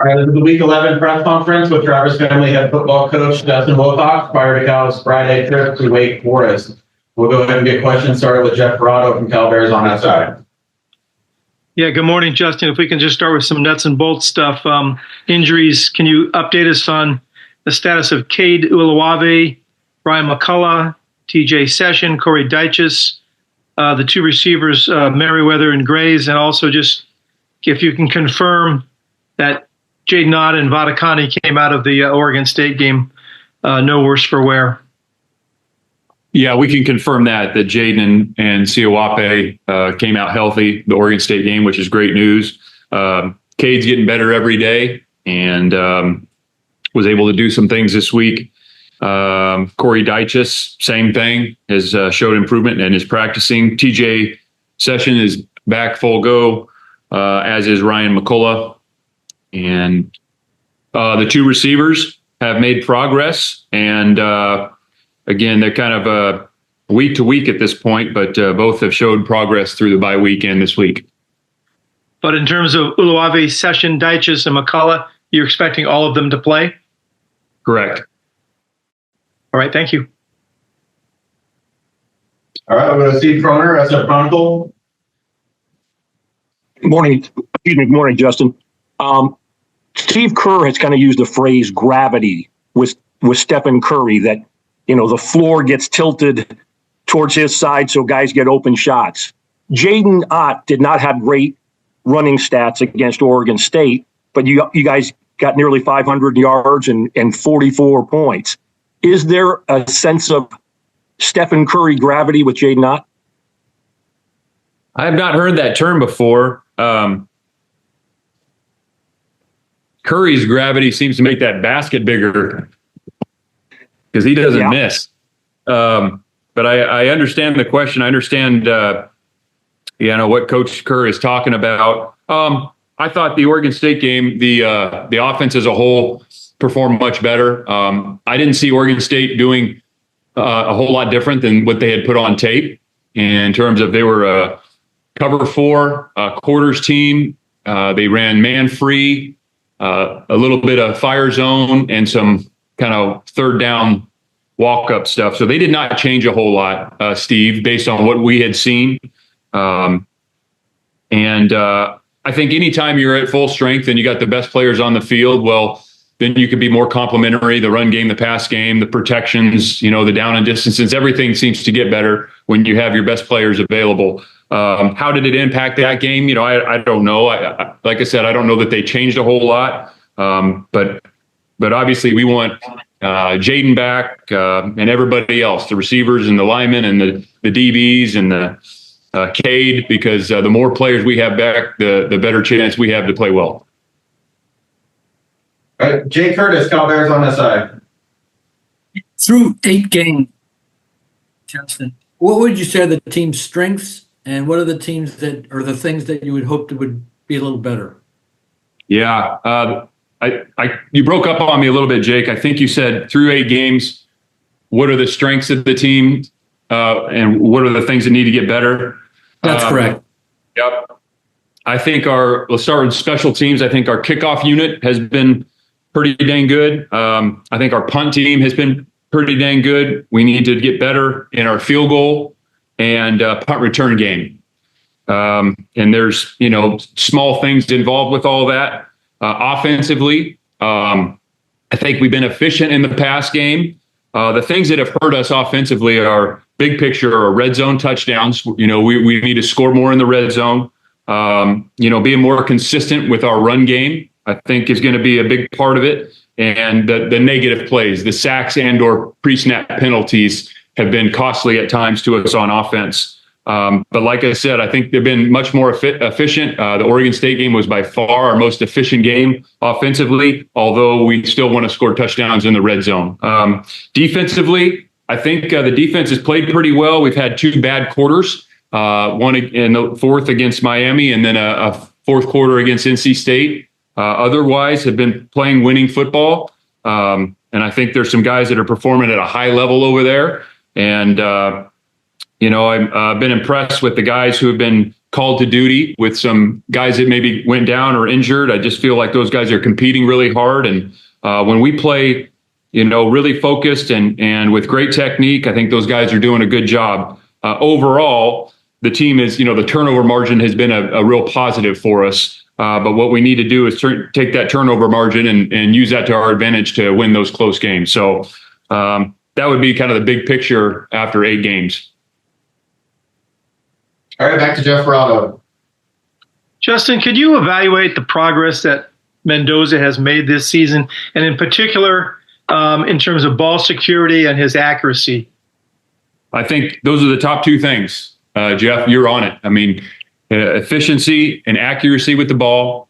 All right, this is the Week 11 press conference with Traverse Family head football coach Justin Wilcox prior to Cal's Friday trip to Wake Forest. We'll go ahead and get questions started with Jeff Corrado from Cal Bears on that side. Yeah, good morning, Justin. If we can just start with some nuts and bolts stuff. Injuries, can you update us on the status of Cade Uluwave, Brian McCullough, TJ Session, Corey Dyches, the two receivers, Merriweather and Grays, and also just if you can confirm that Jaden Ott and Vadakani came out of the Oregon State game no worse for wear. Yeah, we can confirm that Jaden and Siowape came out healthy the Oregon State game, which is great news. Cade's getting better every day and was able to do some things this week. Corey Dyches, same thing, has showed improvement and is practicing. TJ Session is back full go, as is Ryan McCullough. And the two receivers have made progress. And again, they're kind of week to week at this point, but both have showed progress through the bye weekend this week. But in terms of Uluwave, Session, Dyches, and McCullough, you're expecting all of them to play? Correct. All right, thank you. All right, I'm going to Steve Kroner, SF Chronicle. Morning, Justin. Steve Kerr has kind of used the phrase gravity with Stephen Curry, that, you know, the floor gets tilted towards his side so guys get open shots. Jaden Ott did not have great running stats against Oregon State, but you guys got nearly 500 yards and 44 points. Is there a sense of Stephen Curry gravity with Jaden Ott? I have not heard that term before. Curry's gravity seems to make that basket bigger because he doesn't miss. But I understand the question. I understand, what Coach Kerr is talking about. I thought the Oregon State game, the offense as a whole performed much better. I didn't see Oregon State doing a whole lot different than what they had put on tape in terms of they were a cover four quarters team. They ran man free, a little bit of fire zone, and some kind of third down walk up stuff. So they did not change a whole lot, Steve, based on what we had seen. I think anytime you're at full strength and you got the best players on the field, well, then you can be more complimentary. The run game, the pass game, the protections, the down and distances, everything seems to get better when you have your best players available. How did it impact that game? I don't know. Like I said, I don't know that they changed a whole lot. But obviously we want Jaden back and everybody else, the receivers and the linemen and the DBs and the Cade, because the more players we have back, the better chance we have to play well. All right, Jay Curtis, Cal Bears on this side. Through 8 games, Justin, what would you say are the team's strengths, and what are the teams that are the things that you would hope that would be a little better? Yeah, you broke up on me a little bit, Jake. I think you said through 8 games, what are the strengths of the team, and what are the things that need to get better? That's correct. Yep. I think let's start with special teams. I think our kickoff unit has been pretty dang good. I think our punt team has been pretty dang good. We need to get better in our field goal and punt return game. And there's, small things involved with all that. Offensively, I think we've been efficient in the pass game. The things that have hurt us offensively are big picture or red zone touchdowns. We need to score more in the red zone. Being more consistent with our run game, I think, is going to be a big part of it. And the negative plays, the sacks and or pre-snap penalties have been costly at times to us on offense. But like I said, I think they've been much more efficient. The Oregon State game was by far our most efficient game offensively, although we still want to score touchdowns in the red zone. Defensively, I think the defense has played pretty well. We've had 2 bad quarters, one in the fourth against Miami and then a fourth quarter against NC State. Otherwise, have been playing winning football. And I think there's some guys that are performing at a high level over there. And, I've been impressed with the guys who have been called to duty with some guys that maybe went down or injured. I just feel like those guys are competing really hard. And when we play, really focused and with great technique, I think those guys are doing a good job. Overall, the team is, the turnover margin has been a real positive for us. But what we need to do is take that turnover margin and use that to our advantage to win those close games. So that would be kind of the big picture after 8 games. All right, back to Jeff Rado. Justin, could you evaluate the progress that Mendoza has made this season, and in particular, in terms of ball security and his accuracy? I think those are the top 2 things. Jeff, you're on it. I mean, efficiency and accuracy with the ball,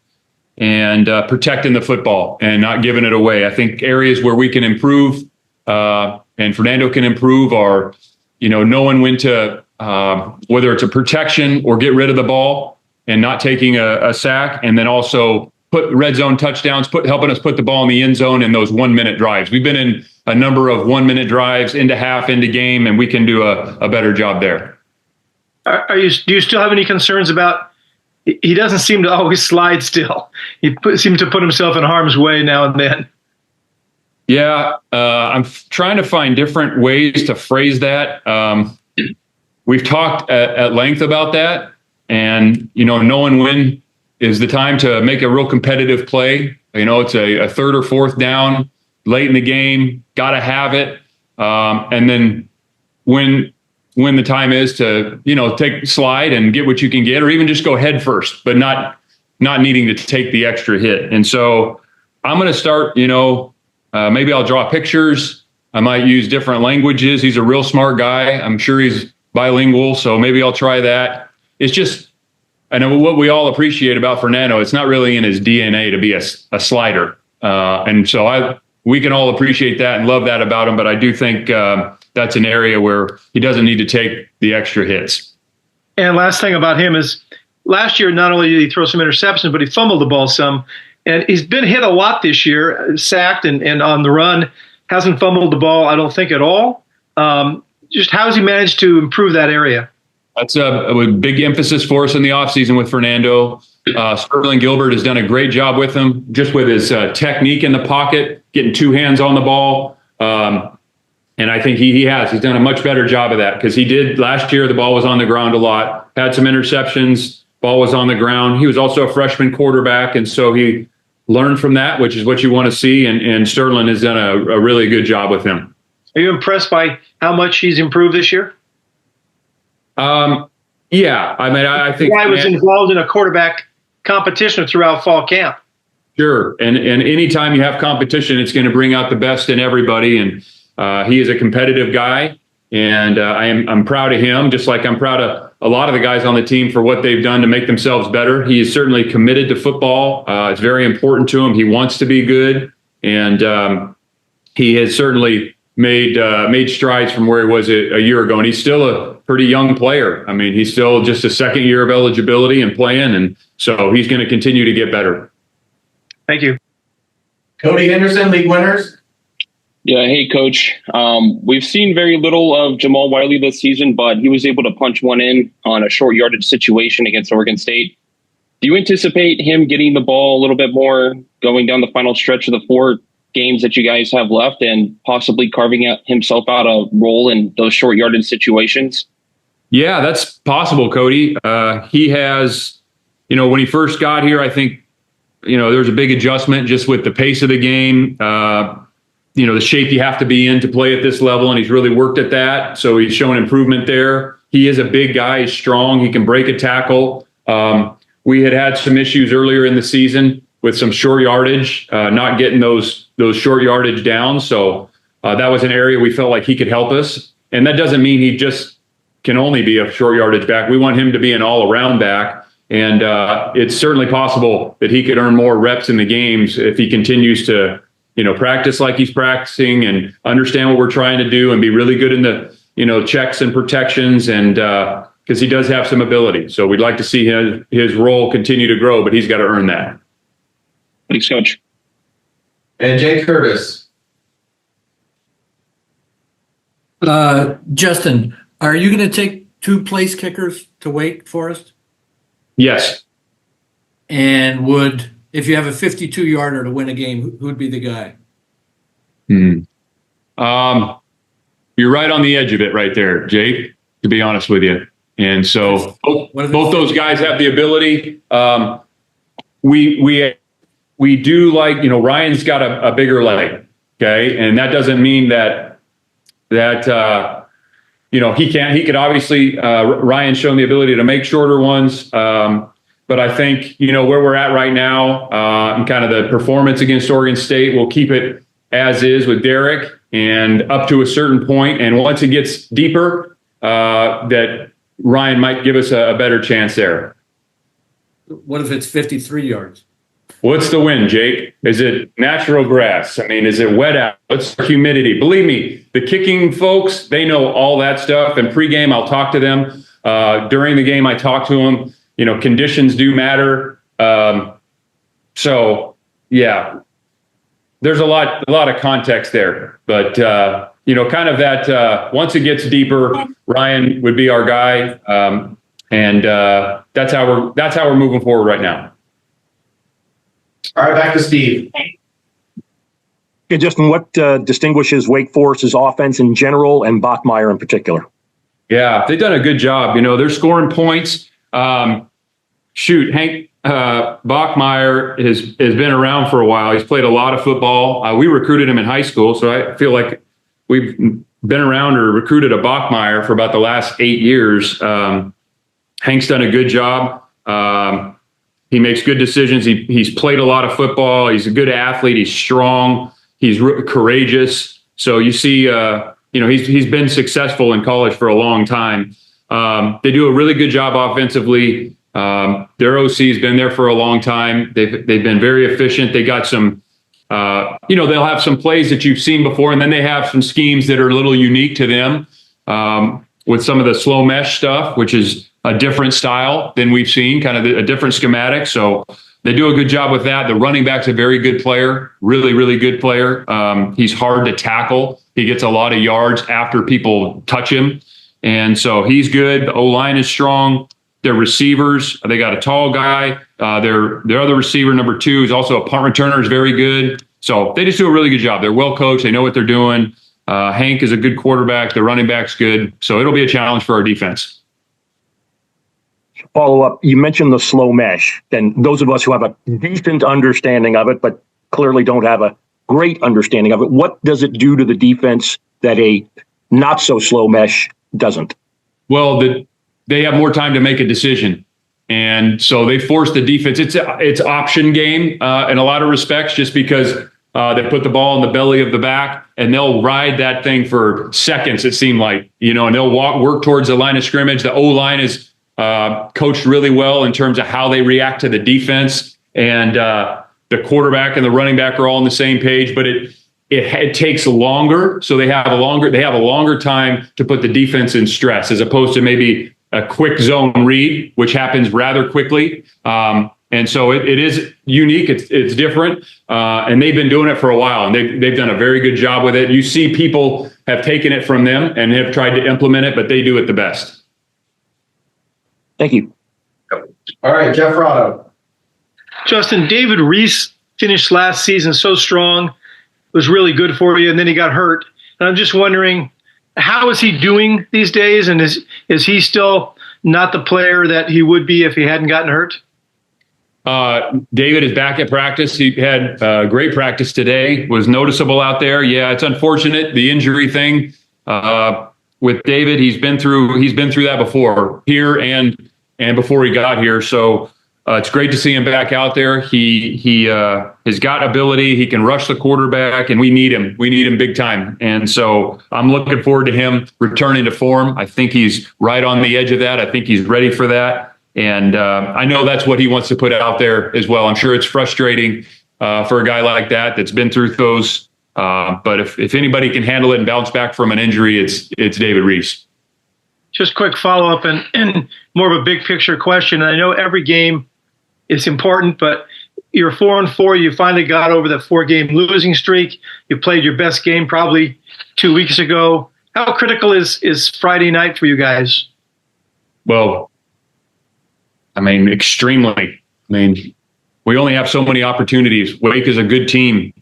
and protecting the football and not giving it away. I think areas where we can improve, and Fernando can improve, are, knowing when to, whether it's a protection or get rid of the ball and not taking a sack, and then also put red zone touchdowns, helping us put the ball in the end zone in those 1-minute drives. We've been in a number of 1-minute drives into half, into game, and we can do a better job there. Do you still have any concerns about? He doesn't seem to always slide still. He seems to put himself in harm's way now and then. Yeah, I'm trying to find different ways to phrase that. We've talked at length about that, and knowing when is the time to make a real competitive play. It's a 3rd or 4th down late in the game, got to have it, and then when the time is to take slide and get what you can get, or even just go head first, but not needing to take the extra hit. And so I'm going to start. Maybe I'll draw pictures. I might use different languages. He's a real smart guy. I'm sure he's bilingual, so maybe I'll try that. It's just, I know what we all appreciate about Fernando, it's not really in his DNA to be a slider. And so we can all appreciate that and love that about him, but I do think that's an area where he doesn't need to take the extra hits. And last thing about him is, last year, not only did he throw some interceptions, but he fumbled the ball some. And he's been hit a lot this year, sacked and on the run. Hasn't fumbled the ball, I don't think, at all. Just how has he managed to improve that area? That's a big emphasis for us in the offseason with Fernando. Sterling Gilbert has done a great job with him, just with his technique in the pocket, getting 2 hands on the ball. And I think he's done a much better job of that, because he did last year. The ball was on the ground a lot, had some interceptions, ball was on the ground. He was also a freshman quarterback, and so he learned from that, which is what you want to see. And Sterling has done a really good job with him. Are you impressed by how much he's improved this year? Yeah. I mean, I think I was involved in a quarterback competition throughout fall camp. Sure. And anytime you have competition, it's going to bring out the best in everybody. And he is a competitive guy. And I'm proud of him, just like I'm proud of a lot of the guys on the team for what they've done to make themselves better. He is certainly committed to football. It's very important to him. He wants to be good. And he has certainly made strides from where he was a year ago. And he's still a pretty young player. I mean, he's still just a 2nd year of eligibility and playing. And so he's going to continue to get better. Thank you. Cody Henderson, league winners. Yeah, hey, Coach. We've seen very little of Jamal Wiley this season, but he was able to punch one in on a short yardage situation against Oregon State. Do you anticipate him getting the ball a little bit more going down the final stretch of the 4 games that you guys have left, and possibly carving out himself out a role in those short yardage situations? Yeah, that's possible, Cody. He has, when he first got here, I think, there was a big adjustment just with the pace of the game. The shape you have to be in to play at this level, and he's really worked at that. So he's shown improvement there. He is a big guy. He's strong. He can break a tackle. We had some issues earlier in the season with some short yardage, not getting those short yardage down. So that was an area we felt like he could help us. And that doesn't mean he just can only be a short yardage back. We want him to be an all-around back. And it's certainly possible that he could earn more reps in the games if he continues to practice like he's practicing and understand what we're trying to do and be really good in the, checks and protections, and because he does have some ability. So we'd like to see his role continue to grow, but he's got to earn that. Thanks, Coach. And Jay Curtis. Justin, are you going to take 2 place kickers to Wake Forest? Yes. And if you have a 52-yarder to win a game, who'd be the guy? You're right on the edge of it right there, Jake, to be honest with you. And so both those guys have the ability. We do like, Ryan's got a bigger leg. Okay. And that doesn't mean that he could obviously, Ryan's shown the ability to make shorter ones. But I think, where we're at right now, and kind of the performance against Oregon State, we'll keep it as is with Derek and up to a certain point. And once it gets deeper, that Ryan might give us a better chance there. What if it's 53 yards? What's the wind, Jake? Is it natural grass? I mean, is it wet out? What's the humidity? Believe me, the kicking folks, they know all that stuff. And pregame, I'll talk to them. During the game, I talk to them. Conditions do matter. So, yeah, there's a lot of context there. But, kind of that once it gets deeper, Ryan would be our guy. And that's how we're moving forward right now. All right, back to Steve. Yeah, Justin, what distinguishes Wake Forest's offense in general and Bachmeier in particular? Yeah, they've done a good job. They're scoring points. Hank Bachmeier has been around for a while. He's played a lot of football. We recruited him in high school, so I feel like we've been around or recruited a Bachmeier for about the last 8 years. Hank's done a good job. He makes good decisions. He's played a lot of football. He's a good athlete. He's strong. He's courageous. So you see, he's been successful in college for a long time. They do a really good job offensively. Their OC's been there for a long time. They've been very efficient. They got some, they'll have some plays that you've seen before, and then they have some schemes that are a little unique to them, with some of the slow mesh stuff, which is a different style than we've seen, kind of a different schematic. So they do a good job with that. The running back's a very good player, really, really good player. He's hard to tackle. He gets a lot of yards after people touch him. And so he's good. The O-line is strong. Their receivers, they got a tall guy. Their other receiver, number 2, is also a punt returner, is very good. So they just do a really good job. They're well coached. They know what they're doing. Hank is a good quarterback. The running back's good. So it'll be a challenge for our defense. Follow up, you mentioned the slow mesh. And those of us who have a decent understanding of it, but clearly don't have a great understanding of it, what does it do to the defense that a not so slow mesh doesn't? Well, they have more time to make a decision. And so they force the defense. It's option game in a lot of respects, just because they put the ball in the belly of the back and they'll ride that thing for seconds, it seemed like, and they'll work towards the line of scrimmage. The O-line is coached really well in terms of how they react to the defense, and the quarterback and the running back are all on the same page, but it takes longer. So they have a longer time to put the defense in stress, as opposed to maybe a quick zone read, which happens rather quickly. And so it is unique. It's different. And they've been doing it for a while, and they've done a very good job with it. You see people have taken it from them and have tried to implement it, but they do it the best. Thank you. All right, Jeff Rotto. Justin, David Reese finished last season so strong. It was really good for you, and then he got hurt. And I'm just wondering, how is he doing these days? And is he still not the player that he would be if he hadn't gotten hurt? David is back at practice. He had great practice today. Was noticeable out there. Yeah, it's unfortunate, the injury thing with David. He's been through that before, here and before he got here. So it's great to see him back out there. He has got ability. He can rush the quarterback, and we need him. We need him big time. And so I'm looking forward to him returning to form. I think he's right on the edge of that. I think he's ready for that. And I know that's what he wants to put out there as well. I'm sure it's frustrating for a guy like that's been through those. But if anybody can handle it and bounce back from an injury, it's David Reese. Just quick follow-up and more of a big picture question. I know every game is important, but you're 4-4. You finally got over the 4-game losing streak. You played your best game probably 2 weeks ago. How critical is Friday night for you guys? Well, extremely. We only have so many opportunities. Wake is a good team.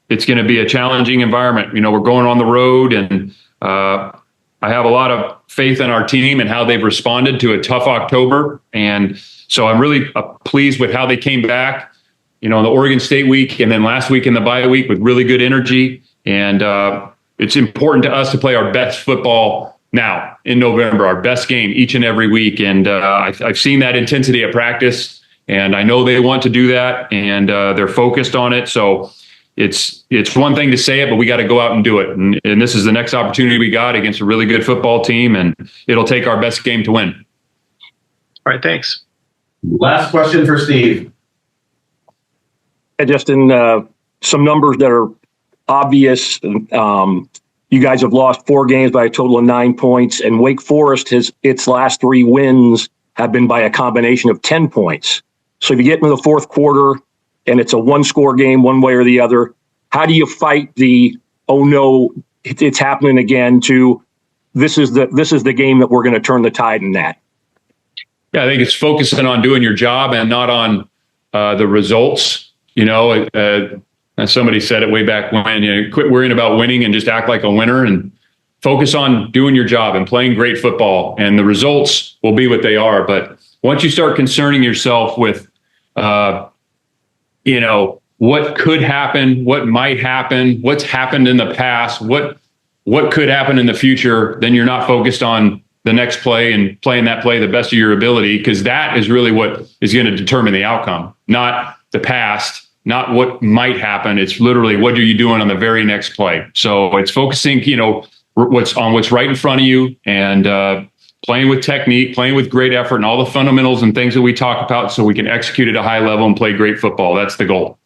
It's going to be a challenging environment. We're going on the road, and I have a lot of faith in our team and how they've responded to a tough October. And so I'm really pleased with how they came back, in the Oregon State week and then last week in the bye week with really good energy. And it's important to us to play our best football now in November, our best game each and every week. And I've seen that intensity at practice, and I know they want to do that, and they're focused on it. So it's one thing to say it, but we got to go out and do it. And this is the next opportunity we got against a really good football team, and it'll take our best game to win. All right, thanks. Last question for Steve. And Justin, some numbers that are obvious. You guys have lost 4 games by a total of 9 points, and Wake Forest its last 3 wins have been by a combination of 10 points. So if you get into the fourth quarter and it's a 1-score game one way or the other, how do you fight the, oh no, it's happening again, to this is the game that we're going to turn the tide in that? Yeah, I think it's focusing on doing your job and not on the results. As somebody said it way back when, quit worrying about winning and just act like a winner, and focus on doing your job and playing great football, and the results will be what they are. But once you start concerning yourself with, what could happen, what might happen, what's happened in the past, what could happen in the future, then you're not focused on the next play and playing that play the best of your ability, because that is really what is going to determine the outcome, not the past, not what might happen. It's literally, what are you doing on the very next play? So it's focusing, what's right in front of you, and playing with technique, playing with great effort, and all the fundamentals and things that we talk about, so we can execute at a high level and play great football. That's the goal.